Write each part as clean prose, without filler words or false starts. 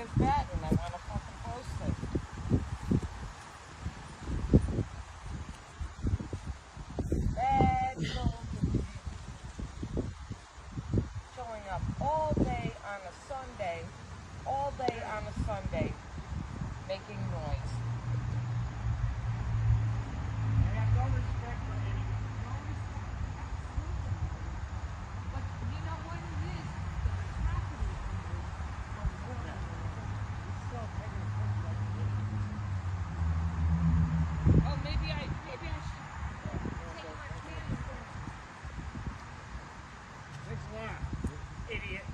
is bad and I want to fucking post it. Bad little showing up all day on a Sunday, making noise. I have no respect for anyone. No respect. Absolutely. But you know what it is? The property owners from Warren is still taking a picture like an idiot. Oh, maybe I should take my chance. Thanks a lot, idiot.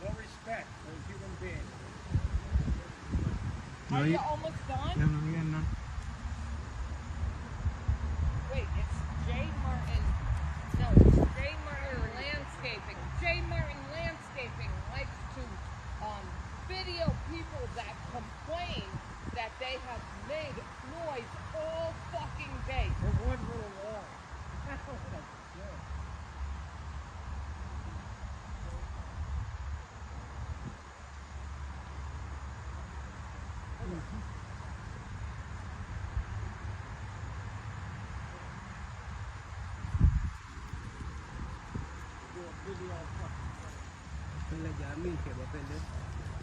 No respect for a human being. Are you almost done? No, yan na. Wait, it's J. Martin. No, it's J. Martin Landscaping. J. Martin Landscaping likes to video people that complain that they have made noise all fucking day. For one little wall.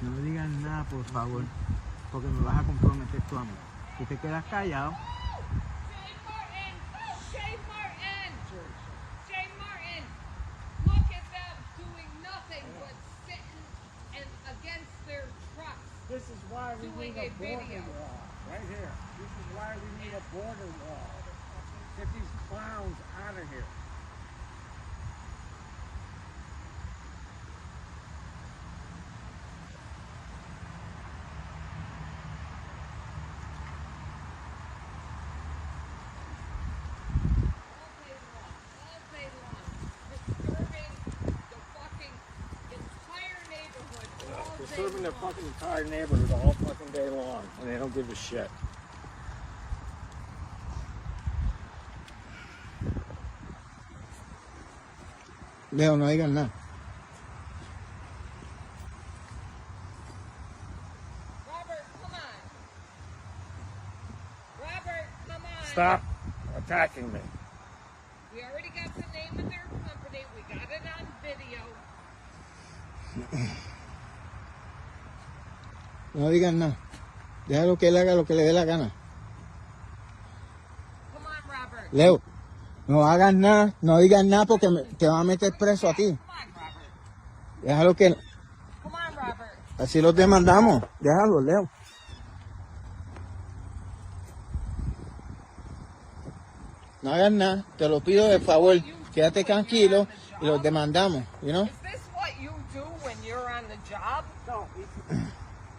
No digas nada, por favor, porque me vas a comprometer tú a mí. Si te quedas callado, J. Martin, look at them doing nothing but sitting and against their trucks. This is why we Doing need a a border video. wall. Right here. This is why we need a border wall. Get these clowns out of here. All day long, disturbing the fucking entire neighborhood all day Disturbing the long. fucking entire neighborhood all fucking day long, and they don't give a shit. Leo, no digas nada. Robert, come on. Robert, come on. Stop attacking me. We already got the name of their company. We got it on video. No digas nada. Déjalo que él haga lo que le dé la gana. Come on, Robert. Leo, no hagas nada, no digas nada porque te va a meter preso a ti. Come on, Robert. Déjalo que... Come on, Robert. Así los demandamos. Déjalo, Leo. No hagas nada, te lo pido de favor. Quédate tranquilo y los demandamos, you know? Is this what you do when you're on the job? No,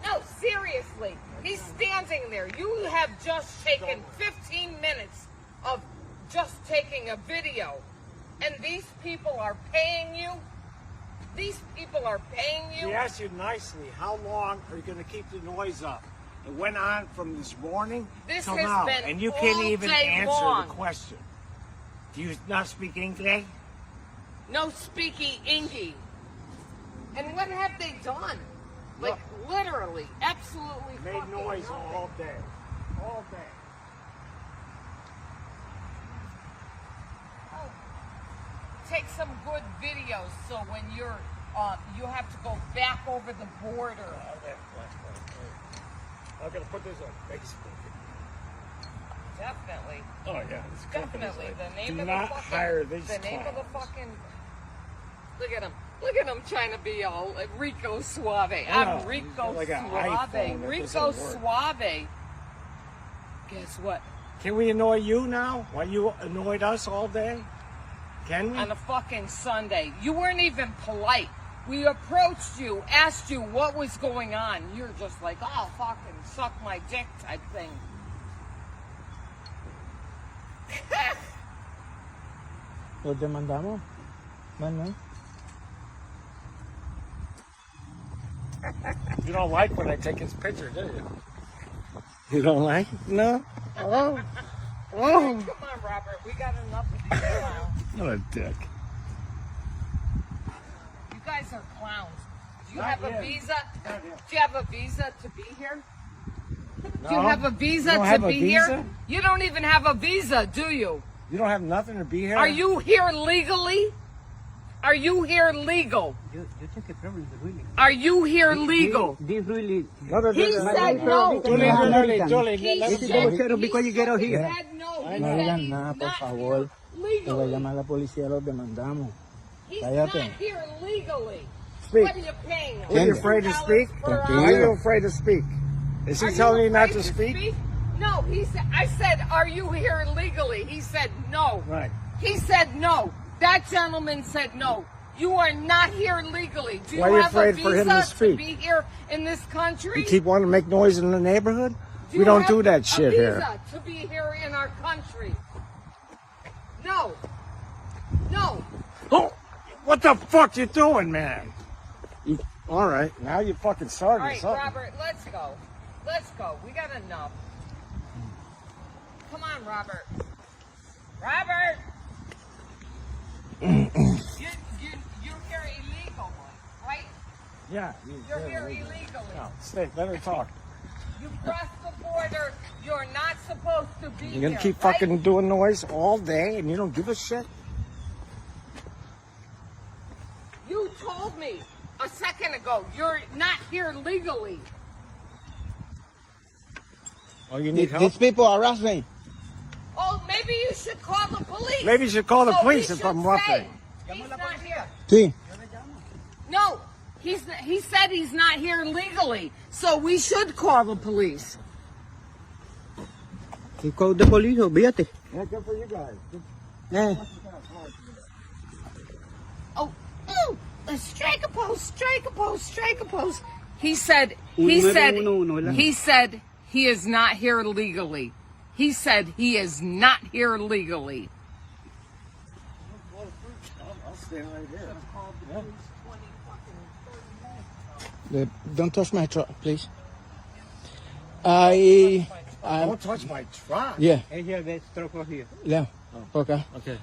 No, seriously. He's standing there. You have just taken 15 minutes of just taking a video. And these people are paying you? These people are paying you? he asked you nicely, how long are you going to keep the noise up? It went on from this morning This till has now, been and you all can't even day answer long. the question. Do you not speak English? No speaky ingy. And what have they done? Like, literally, absolutely Made fucking noise nothing. all day. All day. Take some good videos so when you're, you have to go back over the border. I'm going to put this on Facebook. Definitely. Oh, yeah. This company's Definitely. like, The name do of not the fucking, hire these the name of the clowns. fucking, look at him. Look at him trying to be all Rico Suave. know. I'm He's Rico got like an Suave. iPhone that Rico doesn't work. Suave. Guess what? Can we annoy you now? While you annoyed us all day? Can we? On a fucking Sunday. You weren't even polite. We approached you, asked you what was going on. You're just like, oh, fucking suck my dick type thing. Los demandamos. Bueno. You don't like when I take his picture, do you? You don't like? No? Oh. Oh. Come on, Robert. We got enough of these clowns. What a dick. You guys are clowns. Do you have a visa? Do you have a visa to be here? Do you have a visa to be here? You don't even have a visa, do you? You don't have nothing to be here? Are you here legally? Are you here legal? Are you here legal? This really. He said no. This is double because you get out He here. said no. He No said digan he's nada, por not favor. here Te voy a legally. llamar a la policía, los demandamos. He's Cállate. not here legally. Speak. What are you paying him? Are you afraid to speak? $10 per Why are you hour? afraid to speak? Is he Are telling you not afraid to speak? No, he said. I said, "Are you here legally?" He said, "No." Right. He said, "No." That gentleman said, "No. You are not here legally. Do you Why are you have a afraid visa for him to speak? be here in this country? You keep wanting to make noise in the neighborhood? Do We you don't have do that a shit visa here. to be here in our country? No. No. Oh, what the fuck you doing, man? All right, now you fucking All started right, something. Robert. Let's go. Let's go. We got enough. Come on, Robert. Robert. You're here illegal, right? Yeah. You're here illegally. No, stay, let her talk. You crossed the border. You're not supposed to be You're gonna here, keep right? fucking doing noise all day and you don't give a shit? You told me a second ago you're not here legally. Oh, you need help? These people harass me. Oh, maybe you should call the police. Maybe you should call the So police we if I'm should roughing. say he's not here. Sí. No, he said he's not here legally. So we should call the police. You call the police, olvídate. Yeah, good for you guys. Eh. Oh, strike a post, strike a post, strike a post. He said he said he is not here legally. He said he is not here legally. I'll stand right here. Don't touch my truck, please. I'm Don't touch my truck. yeah. Here, this truck here. Yeah. Okay. Okay.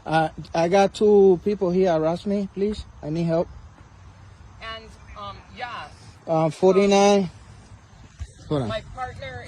I got two people here harass me, please. I need help. And yeah, 49. Hold on. my partner